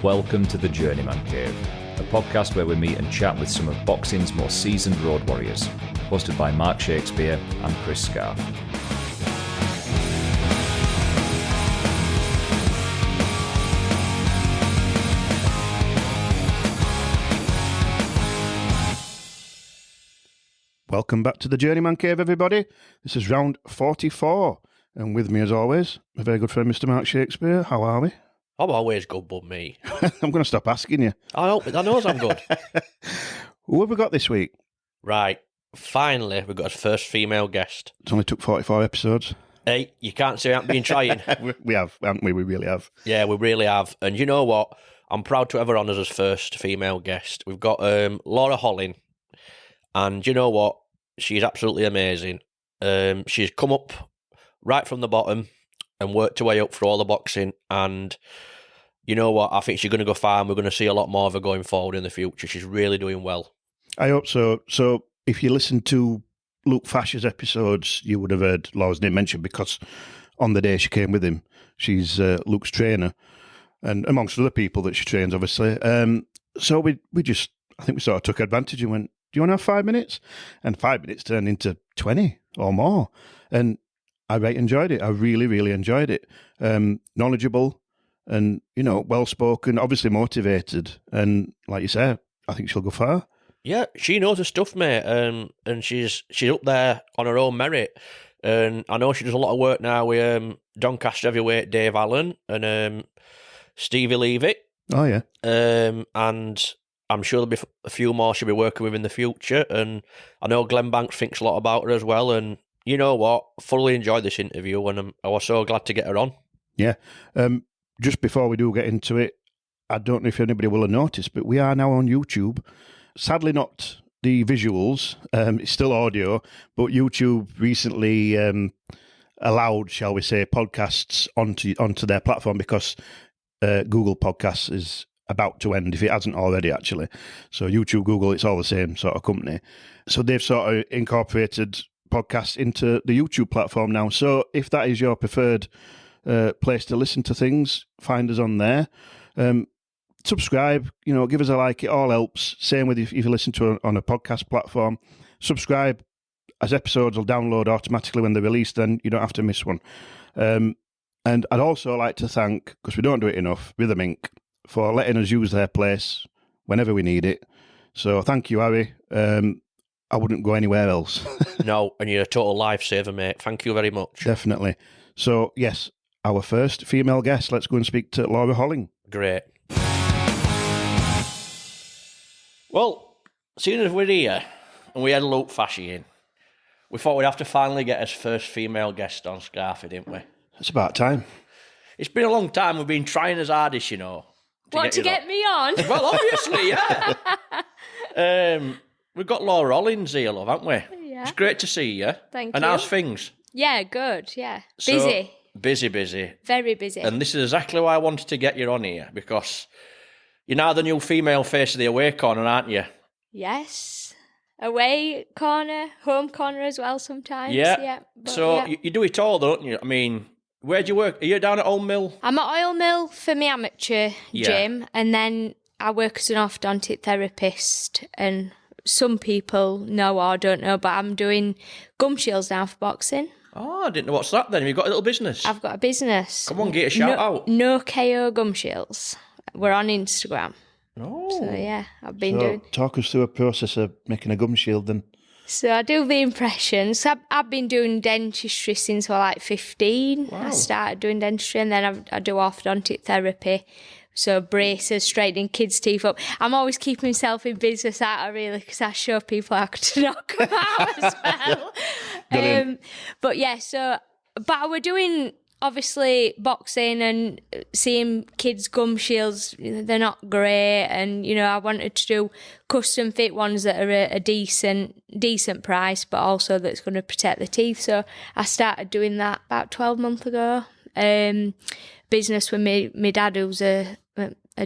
Welcome to the Journeyman Cave, a podcast where we meet and chat with some of boxing's most seasoned road warriors, hosted by Mark Shakespeare and Chris Scarfe. Welcome back to the Journeyman Cave, everybody. This is round 44, and with me, as always, my very good friend, Mr. Mark Shakespeare. How are we? I'm always good, but me. I'm going to stop asking you. I hope I knows I'm good. Who have we got this week? Right, finally, we've got our first female guest. It's only took 44 episodes. Hey, you can't say I haven't been trying. We have, haven't we? We really have. Yeah, we really have. And you know what? I'm proud to have her on as first female guest. We've got Laura Holling. And you know what? She's absolutely amazing. She's come up right from the bottom and worked her way up through all the boxing. And you know what? I think she's going to go far, and we're going to see a lot more of her going forward in the future. She's really doing well. I hope so. So if you listen to Luke Fash's episodes, you would have heard Laura's name mentioned, because on the day she came with him, she's Luke's trainer, and amongst other people that she trains, obviously. So we just, I think we sort of took advantage and went, do you want to have 5 minutes? And 5 minutes turned into 20 or more. And I really enjoyed it. I really, really enjoyed it. Knowledgeable and, you know, well-spoken, obviously motivated. And like you say, I think she'll go far. Yeah, she knows her stuff, mate. And she's up there on her own merit. And I know she does a lot of work now with Doncaster heavyweight Dave Allen and Stevi Levy. Oh, yeah. And I'm sure there'll be a few more she'll be working with in the future. And I know Glenn Banks thinks a lot about her as well. And you know what? Thoroughly enjoyed this interview, and I was so glad to get her on. Yeah. Just before we do get into it, I don't know if anybody will have noticed, but we are now on YouTube. Sadly, not the visuals. It's still audio, but YouTube recently allowed, shall we say, podcasts onto their platform, because Google Podcasts is about to end, if it hasn't already, actually. So YouTube, Google, it's all the same sort of company. So they've sort of incorporated podcasts into the YouTube platform now. So if that is your preferred place to listen to things, find us on there. Subscribe, you know, give us a like. It all helps. Same with if you listen to it on a podcast platform. Subscribe, as episodes will download automatically when they're released, then you don't have to miss one. And I'd also like to thank, because we don't do it enough, Rhythm Inc., for letting us use their place whenever we need it. So thank you, Harry. I wouldn't go anywhere else. No, and you're a total lifesaver, mate. Thank you very much. Definitely. So, yes, our first female guest. Let's go and speak to Laura Holling. Great. Well, seeing as we're here and we had Luke Fash in, we thought we'd have to finally get his first female guest on Scarfe, didn't we? It's about time. It's been a long time. We've been trying as hard as, you know. To get me on? Well, obviously, yeah. We've got Laura Hollins here, love, haven't we? Yeah. It's great to see you. Thank you. And how's things? Yeah, good, yeah. Busy. So, busy. Very busy. And this is exactly why I wanted to get you on here, because you're now the new female face of the away corner, aren't you? Yes. Away corner, home corner as well sometimes. Yeah. So you do it all, don't you? I mean, where do you work? Are you down at Oil Mill? I'm at Oil Mill for my amateur gym, and then I work as an orthodontic therapist, and some people know or don't know, but I'm doing Gumshields now for boxing. Oh, I didn't know what's that then. Have you got a little business? I've got a business. Come on, get a shout out. No KO Gumshields. We're on Instagram. Oh. So yeah, I've been doing. Talk us through a process of making a gum shield then. So I do the impressions. I've been doing dentistry since I was like 15. Wow. I started doing dentistry, and then I do orthodontic therapy. So braces, straightening kids' teeth up. I'm always keeping myself in business, aren't I, really, because I show people how to knock them out as well. But yeah, but we're doing, obviously, boxing and seeing kids' gum shields. They're not great, and, I wanted to do custom fit ones that are a decent price, but also that's going to protect the teeth. So I started doing that about 12 months ago. Business with my dad, who's a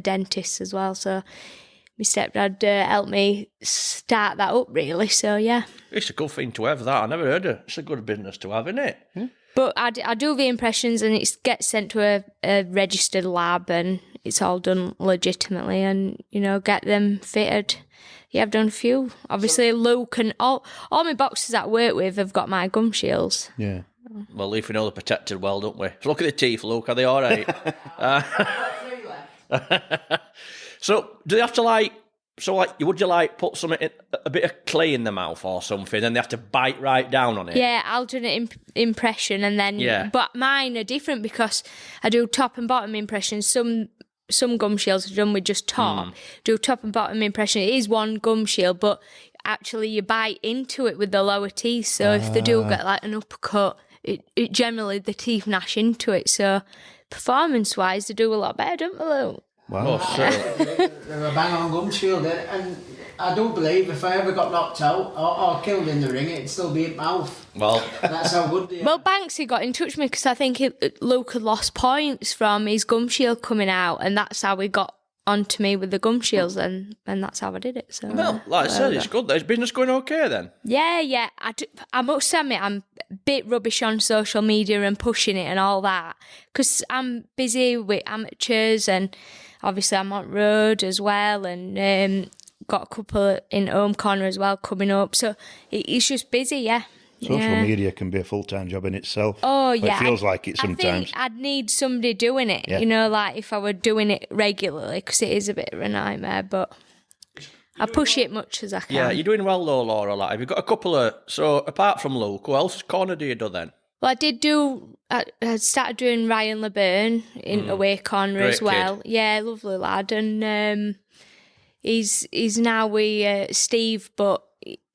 dentist as well. So my stepdad helped me start that up, really. So, yeah. It's a good thing to have that. I never heard it. It's a good business to have, isn't it? But I do the impressions, and it gets sent to a registered lab, and it's all done legitimately, and, get them fitted. Yeah, I've done a few. Obviously, Luke and all my boxers that I work with have got my gum shields. Yeah. Well, at least we know they're protected well, don't we? So look at the teeth, Luke. Are they all right? So, do they have to would you put a bit of clay in the mouth or something, and they have to bite right down on it? Yeah, alternate impression, and then, but mine are different because I do top and bottom impressions. Some gum shields are done with just top. Do top and bottom impression. It is one gum shield, but actually you bite into it with the lower teeth. So if they do get an uppercut, it generally the teeth gnash into it. So performance-wise, they do a lot better, don't they, Luke? Wow. They're a bang-on gum shield, and I do believe if I ever got knocked out or killed in the ring, it'd still be at mouth. Well, that's how good they are. Well, Banksy got in touch with me because I think Luke had lost points from his gum shield coming out, and that's how he got onto me with the gum shields, and that's how I did it. So, like I said, it's good. Is business going okay then? Yeah. I must admit, I'm a bit rubbish on social media and pushing it and all that because I'm busy with amateurs, and obviously I'm on road as well, and got a couple in home corner as well coming up. So it's just busy, yeah. Social media can be a full-time job in itself. Oh, yeah. It feels like it sometimes. I think I'd need somebody doing it, if I were doing it regularly, because it is a bit of a nightmare, but I push it much as I can. Yeah, you're doing well though, Laura. Have you got a couple of... So, apart from Luke, who else corner do you do then? Well, I started doing Ryan LeBurn in away corner Great as well. kid. Yeah, lovely lad. And he's now with Steve, but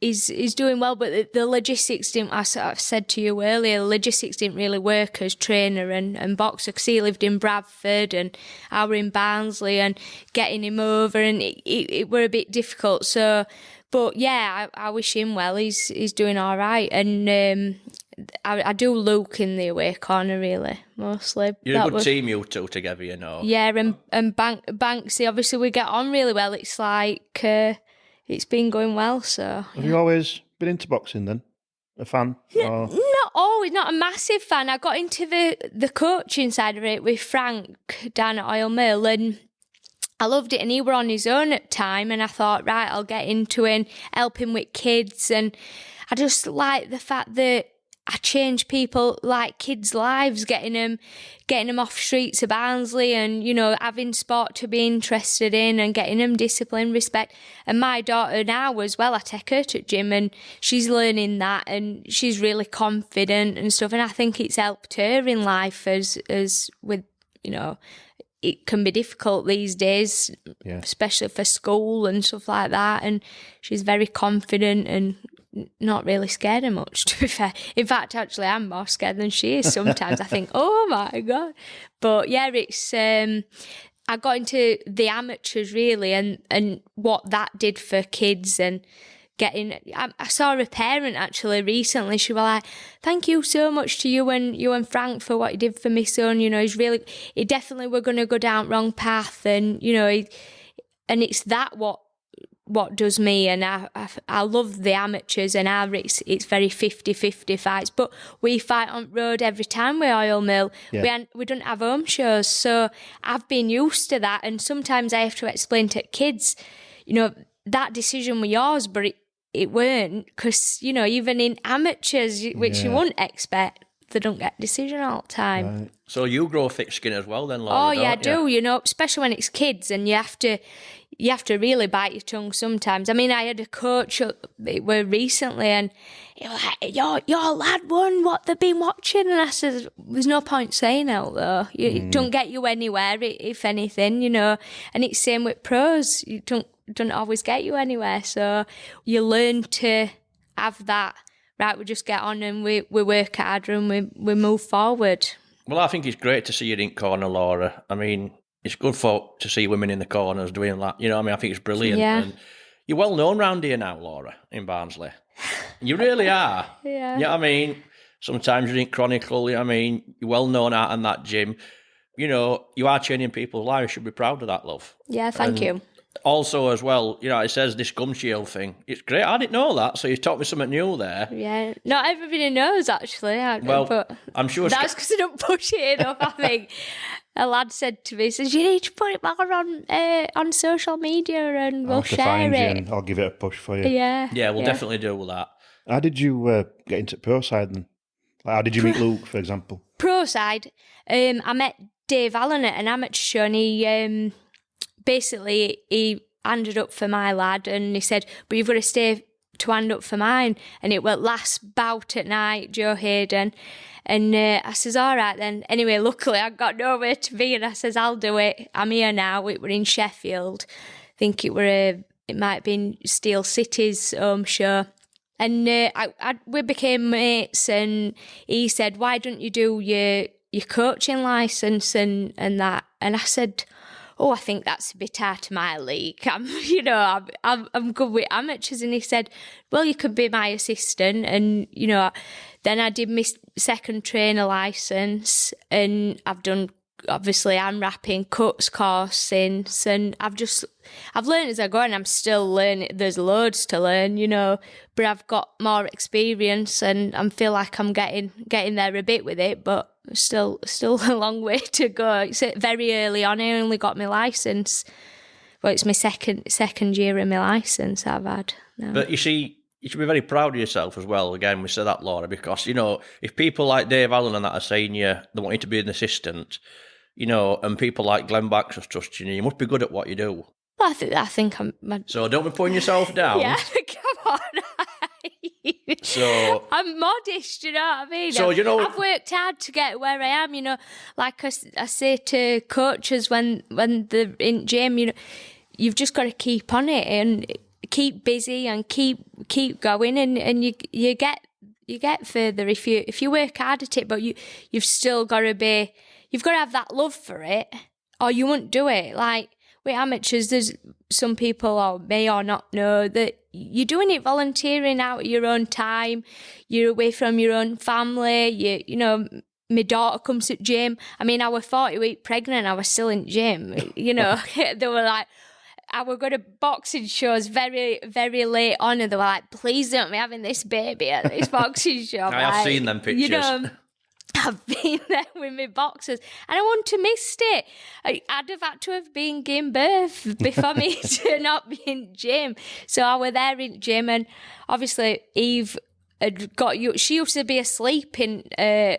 he's doing well. But the logistics didn't, as I said to you earlier, the logistics didn't really work as trainer and boxer, because he lived in Bradford and I were in Barnsley, and getting him over, and it were a bit difficult. So, but yeah, I wish him well. He's doing all right. And I do Luke in the away corner, really, mostly. You're a good team, you two together, Yeah, and Banksy, obviously we get on really well. It's like, it's been going well, so. Have you always been into boxing then? A fan? Or... Not always, not a massive fan. I got into the coaching side of it with Frank down at Oil Mill, and I loved it, and he were on his own at the time, and I thought, right, I'll get into it and help him with kids, and I just like the fact that I change people, like kids' lives, getting them off streets of Barnsley, and having sport to be interested in, and getting them discipline, respect. And my daughter now as well, I take her to gym, and she's learning that, and she's really confident and stuff. And I think it's helped her in life as with it can be difficult these days, especially for school and stuff like that. And she's very confident and not really scared of much, to be fair. In fact, actually, I'm more scared than she is sometimes. I think, oh my God. But yeah, it's I got into the amateurs really, and what that did for kids, and getting. I saw a parent actually recently. She was like, "Thank you so much to you and Frank for what you did for my son. He definitely were going to go down wrong path, and and it's that what does me, and I love the amateurs, and it's very 50-50 fights, but we fight on road every time with Oil Mill. We don't have home shows, so I've been used to that, and sometimes I have to explain to kids, that decision was yours, but it weren't, because even in amateurs, which you wouldn't expect, they don't get decision all the time. Right. So you grow thick skin as well then, Laura? Oh yeah, I do, especially when it's kids, and you have to really bite your tongue sometimes. I mean, I had a coach recently, and he was like, your lad won what they've been watching. And I said, there's no point saying out though. It don't get you anywhere, if anything, And it's same with pros. You don't always get you anywhere. So you learn to have that, right, we just get on and we work harder and we move forward. Well, I think it's great to see you in corner, Laura. I mean, it's good to see women in the corners doing that. I think it's brilliant. Yeah. And you're well known round here now, Laura, in Barnsley. You really are. Yeah. Yeah, I mean, sometimes you didn't chronicle. You're well known out in that gym. You are changing people's lives. You should be proud of that, love. Yeah, thank you. Also, as well, it says this gum shield thing. It's great. I didn't know that, so you taught me something new there. Yeah, not everybody knows actually. But I'm sure that's because I don't push it enough. I think a lad said to me, "says you need to put it more on social media, and we'll share it." And I'll give it a push for you. Yeah, we'll definitely do that. How did you get into pro side then? Like, how did you meet Luke, for example? Pro side, I met Dave Allen at an amateur show, and he basically handed up for my lad, and he said, "But you've got to stay to hand up for mine." And it went last bout at night, Joe Hayden. And I says, all right then. Anyway, luckily I got nowhere to be, and I says, I'll do it. I'm here now. It were in Sheffield. I think it might have been Steel City's home show. And we became mates, and he said, why don't you do your coaching licence and that? And I said, I think that's a bit out of my league. I'm good with amateurs. And he said, well, you could be my assistant. And, then I did my second trainer licence, and I've done, obviously, unwrapping, cuts course since. And I've learned as I go, and I'm still learning. There's loads to learn, but I've got more experience, and I feel like I'm getting there a bit with it, but still a long way to go. It's very early on. I only got my licence. Well, it's my second year of my licence I've had now. But you see, you should be very proud of yourself as well. Again, we said that, Laura, because, if people like Dave Allen and that are saying they want you to be an assistant, and people like Glenn Baxter's trusting you must be good at what you do. Well, I think I'm... So don't be putting yourself down. Yeah, come on. So I'm modest, you know what I mean? So, I've worked hard to get where I am, like I say to coaches when they're in gym, you've just got to keep on it and keep busy and keep going, and you get further if you work hard at it, but you've still got to have that love for it, or you won't do it. Like with amateurs, there's some people or may or not know that you're doing it volunteering out of your own time. You're away from your own family. My daughter comes to gym. I mean, I was 40 weeks pregnant. I was still in gym. They were like, I would go to boxing shows very, very late on, and they were like, please don't be having this baby at this boxing show. I have seen them pictures. I've been there with my boxers, and I wouldn't have missed it. I'd have had to have been giving birth before me to not be in gym. So I was there in gym, and obviously Eve had got you. She used to be asleep in pram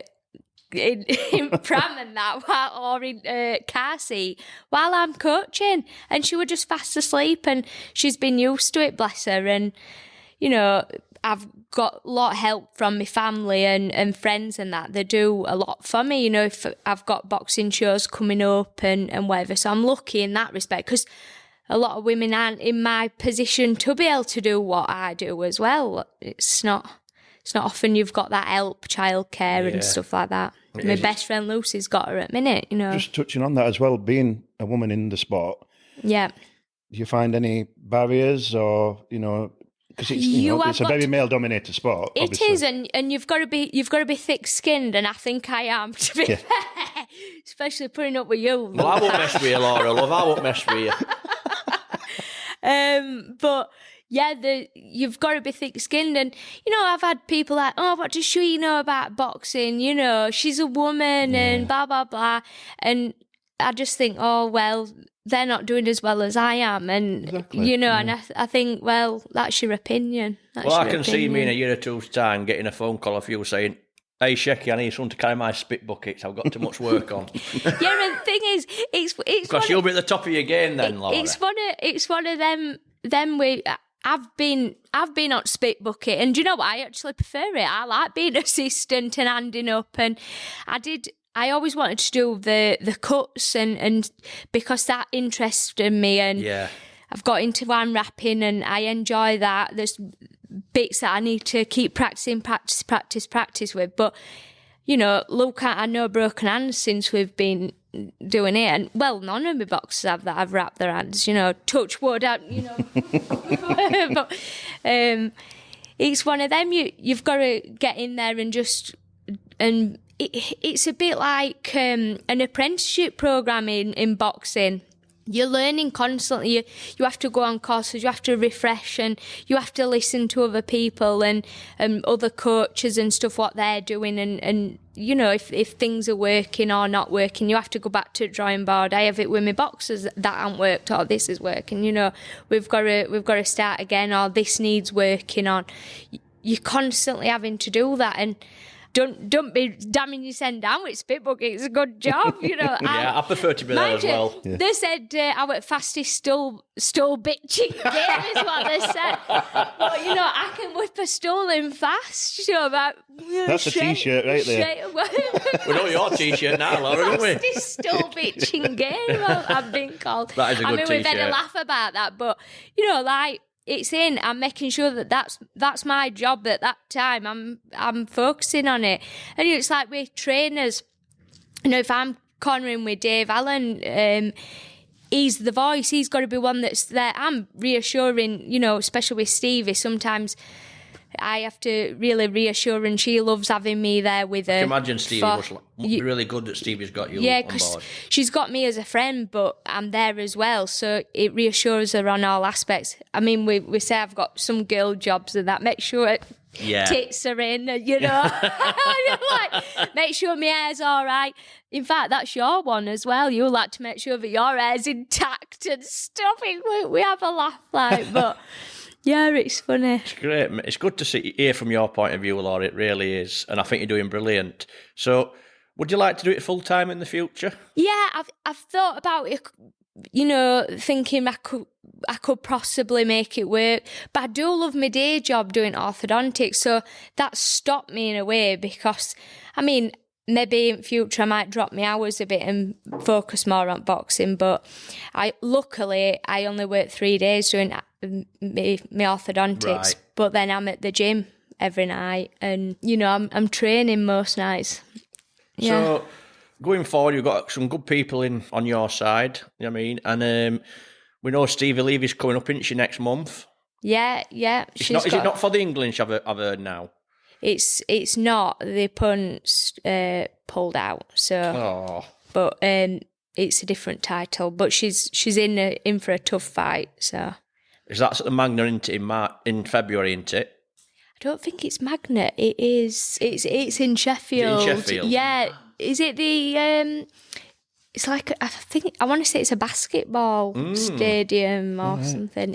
and that, or in car seat while I'm coaching, and she was just fast asleep, and she's been used to it, bless her. And I've got a lot of help from my family and friends and that. They do a lot for me, if I've got boxing shows coming up and whatever. So I'm lucky in that respect, because a lot of women aren't in my position to be able to do what I do as well. It's not often you've got that help, childcare and stuff like that. My best friend Lucy's got her at minute, Just touching on that as well, being a woman in the sport. Yeah. Do you find any barriers or, because it's a very male-dominated sport. It obviously. is, and you've got to be thick-skinned, and I think I am, to be fair, especially putting up with you. Well, I won't mess with you, Laura, love. I won't mess with you. But yeah, you've got to be thick-skinned, and I've had people like, oh, what does she know about boxing? She's a woman, and blah blah blah, and I just think, oh well, they're not doing as well as I am, and exactly. and I think, well, that's your opinion. I can see me in a year or two's time getting a phone call of you saying, hey Shecky, I need someone to carry my spit buckets, I've got too much work on. Yeah, and the thing is, it's because you'll be at the top of your game then, Laura. It's one of them we. I've been on spit bucket, and do you know what? I actually prefer it. I like being assistant and handing up, and I always wanted to do the cuts, and because that interested me, and I've got into unwrapping, and I enjoy that. There's bits that I need to keep practicing with, but Luke, I know broken hands since we've been doing it, and well, none of my boxers have that. I've wrapped their hands, touch wood, but it's one of them. You've got to get in there and just it's a bit like an apprenticeship program in boxing. you're learning constantly. You have to go on courses, you have to refresh, and you have to listen to other people and other coaches and stuff, what they're doing, and you know, if things are working or not working, you have to go back to the drawing board. I have it with my boxers that haven't worked, or this is working, you know, we've got to start again, or this needs working on. You're constantly having to do that, and don't be damning your son down with spit bucket. It's a good job, you know. I prefer to be there as well. Yeah. They said our fastest stool bitching game is what they said. But, you know, I can whip a stool in fast. You know, that's a T-shirt right there. We know your T-shirt now, Laura, don't we? Fastest stool bitching game, I've been called. That is a good We've had a T-shirt. laugh about that, but, you know, like, it's in. I'm making sure that that's my job at that time. I'm focusing on it, and it's like with trainers. You know, if I'm cornering with Dave Allen, he's the voice. He's got to be one that's there. I'm reassuring. You know, especially with Stevie. Sometimes I have to really reassure, and she loves having me there with her. I can imagine Stevie was really good that Stevie's got you on board. She's got me as a friend, but I'm there as well, so it reassures her on all aspects. I mean, we say I've got some girl jobs and that. Make sure tits are in, you know. Like, make sure my hair's all right. In fact, that's your one as well. You like to make sure that your hair's intact and stuff. We have a laugh, like, but... Yeah, it's funny. It's great. It's good to hear from your point of view, Laura. It really is. And I think you're doing brilliant. So would you like to do it full time in the future? Yeah, I've thought about it, you know, thinking I could possibly make it work. But I do love my day job doing orthodontics. So that stopped me in a way because, I mean, maybe in future I might drop my hours a bit and focus more on boxing. But luckily I only work 3 days doing my orthodontics, right. But then I'm at the gym every night, and you know I'm training most nights. Yeah. So going forward, you've got some good people on your side. You know what I mean, and we know Stevi Levy's coming up, isn't she, next month? Yeah. Is it not for the English? I've heard now. It's not. The opponent's pulled out. So, but it's a different title. But she's in for a tough fight. So. Is that at the Magna in February, isn't it? I don't think it's Magna. It is. It's in Sheffield. Is it in Sheffield? Yeah. Is it the? It's like I want to say it's a basketball stadium or something.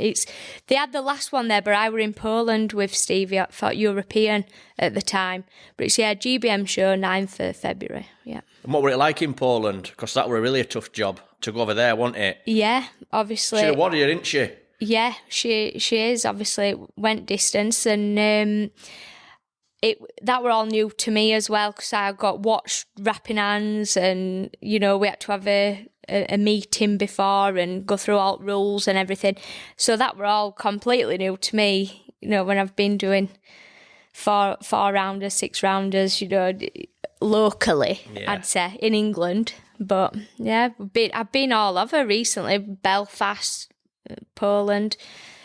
They had the last one there, but I were in Poland with Stevie. I thought European at the time, but it's GBM show 9th of February. Yeah. And what were it like in Poland? Because that were really a tough job to go over there, wasn't it? Yeah, obviously. She's a warrior, isn't she? Yeah, she is. Obviously, went distance, and that were all new to me as well because I got watched wrapping hands, and you know we had to have a meeting before and go through all rules and everything. So that were all completely new to me. You know, when I've been doing four rounders, 6 rounders, you know, locally, I'd say in England. But yeah, I've been all over recently. Belfast. Poland,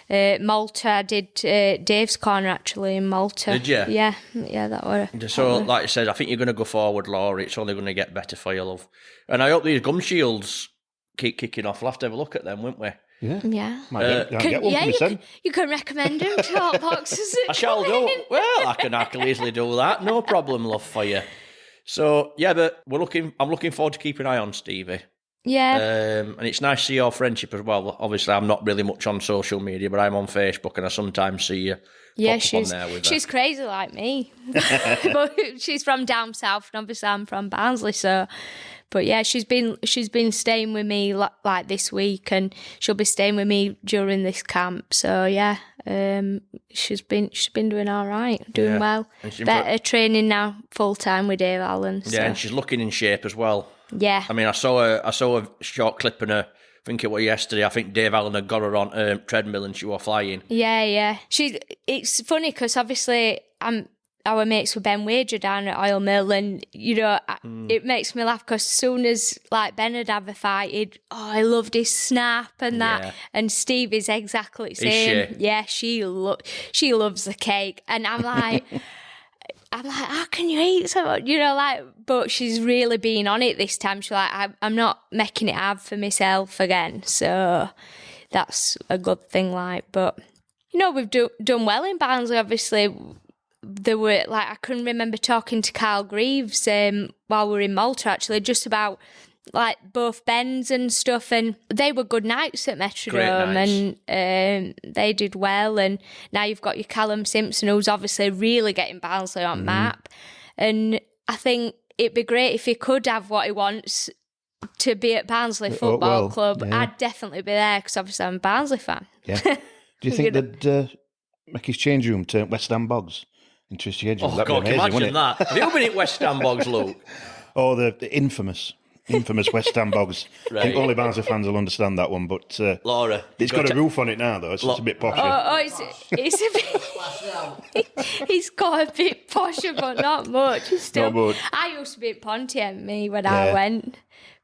Malta. I did Dave's corner actually in Malta. Did you? Yeah, that were. So, like I said, I think you're going to go forward, Laura. It's only going to get better for you, love. And I hope these Gumshields keep kicking off. We'll have to have a look at them, won't we? Yeah. You can recommend them to hot boxes. I shall do. Well, I can easily do that. No problem, love, for you. So yeah, but I'm looking forward to keeping an eye on Stevie. Yeah. And it's nice to see your friendship as well. Obviously, I'm not really much on social media, but I'm on Facebook and I sometimes see you. Yeah, she's crazy like me. But she's from down south, and obviously I'm from Barnsley, so. But yeah, she's been staying with me like this week, and she'll be staying with me during this camp. So yeah, she's been doing all right, doing well. Better training now full time with Dave Allen. Yeah, and she's looking in shape as well. Yeah. I mean, I saw a short clip in her. I think it was yesterday. I think Dave Allen had got her on treadmill and she was flying. Yeah. It's funny because obviously our mates with Ben Wager down at Oil Mill, and you know it makes me laugh because as soon as like Ben had have a fight, I loved his snap and that, yeah. And Steve is exactly the same. Is she? Yeah, she loves the cake, and I'm like. I'm like, how can you eat so much? You know, like, but she's really been on it this time. She's like, I'm not making it hard for myself again. So that's a good thing, like, but, you know, we've done well in Barnsley, obviously. There were, like, I can remember talking to Carl Greaves while we were in Malta, actually, just about, like, both bends and stuff, and they were good nights at Metrodome, and they did well, and now you've got your Callum Simpson, who's obviously really getting Barnsley on map, and I think it'd be great if he could have what he wants to be at Barnsley Football Club. Yeah. I'd definitely be there, because obviously I'm a Barnsley fan. Yeah. Do you think they'd make his change room to West Ham Bogs into his change room? Oh, That'd God, be amazing, imagine wouldn't that. Have you been at West Ham Bogs, Luke? Oh, the infamous West Ham Bogs. I think only Barnsley fans will understand that one, but Laura. it's got a roof on it now, though. It's a bit posher. It's a bit... He's got a bit posher, but not much. He's still... Not much. I used to be at Pontiac, when I went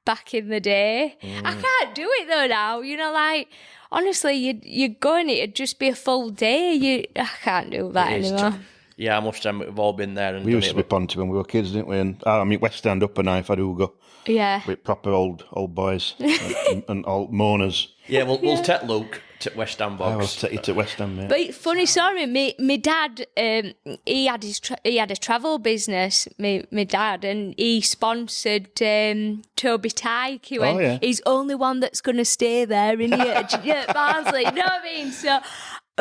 back in the day. I can't do it, though, now. You know, like... Honestly, you go in it, it'd just be a full day. I can't do that anymore. Yeah, I must admit, we've all been there. And We used to be Ponty when we were kids, didn't we? And I mean, West End up and I, if I do go. Yeah. With proper old boys and old moaners. Yeah, we'll take Luke to West Ham Bogs. I will take you to West Ham, mate. But funny story, my dad, he had a travel business, my dad, and he sponsored Toby Tyke. He went, he's only one that's going to stay there in here at Barnsley. You know what I mean? So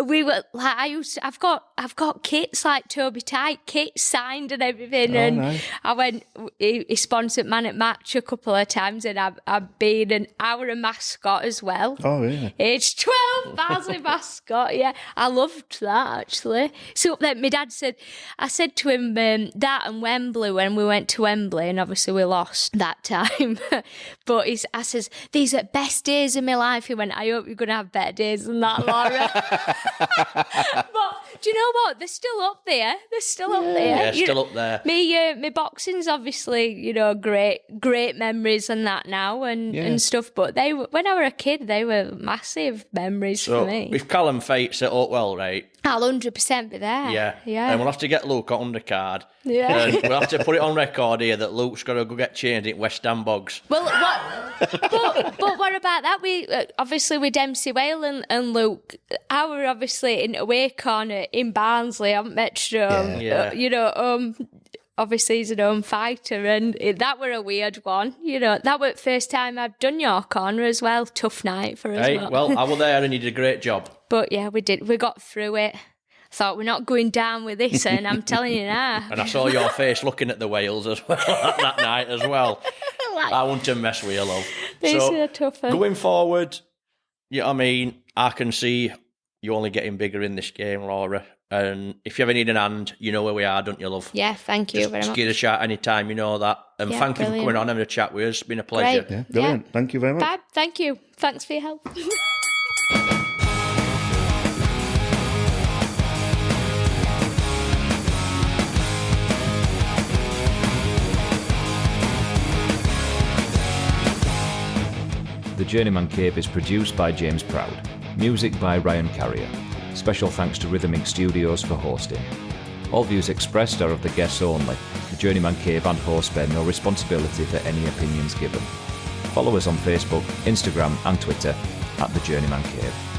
we were like, I've got kits like Toby Tyke, kits signed and everything, and nice. I went. He sponsored Man at Match a couple of times, and I've been a mascot as well. Oh yeah, age 12, Barnsley mascot. Yeah, I loved that actually. So then my dad said, I said to him that and Wembley when we went to Wembley, and obviously we lost that time. But I says, these are best days of my life. He went, I hope you're gonna have better days than that, Laura. But do you know what? They're still up there. Yeah, still up there. My boxing's obviously, you know, great memories and that now and stuff. But they were, when I was a kid, they were massive memories for me. If Callum fights at Oakwell, right? I'll 100% be there. Yeah. And we'll have to get Luke on undercard. Yeah. And we'll have to put it on record here that Luke's got to go get changed at West Ham Bogs. Well, but what about that? We obviously with Dempsey Whale and Luke, I were obviously in away corner in Barnsley on Metrodome. Yeah. You know, obviously he's an home fighter, and that were a weird one. You know, that were the first time I'd done your corner as well. Tough night for us. Right, well, I was there and you did a great job. But yeah, we did. We got through it. Thought we're not going down with this, and I'm telling you now. And I saw your face looking at the whales as well that night as well. I want to mess with you, love. These are tougher. Going forward, you know what I mean, I can see you only getting bigger in this game, Laura. And if you ever need an hand, you know where we are, don't you, love? Yeah, thank you very much. Just give us a shout anytime, you know that. And thank you for coming on, having a chat with us. It's been a pleasure. Yeah, brilliant. Yeah. Thank you very much. Fab, thank you. Thanks for your help. The Journeyman Cave is produced by James Proud. Music by Ryan Carrier. Special thanks to Rhythm Inc. Studios for hosting. All views expressed are of the guests only. The Journeyman Cave and host bear no responsibility for any opinions given. Follow us on Facebook, Instagram and Twitter @The Journeyman Cave.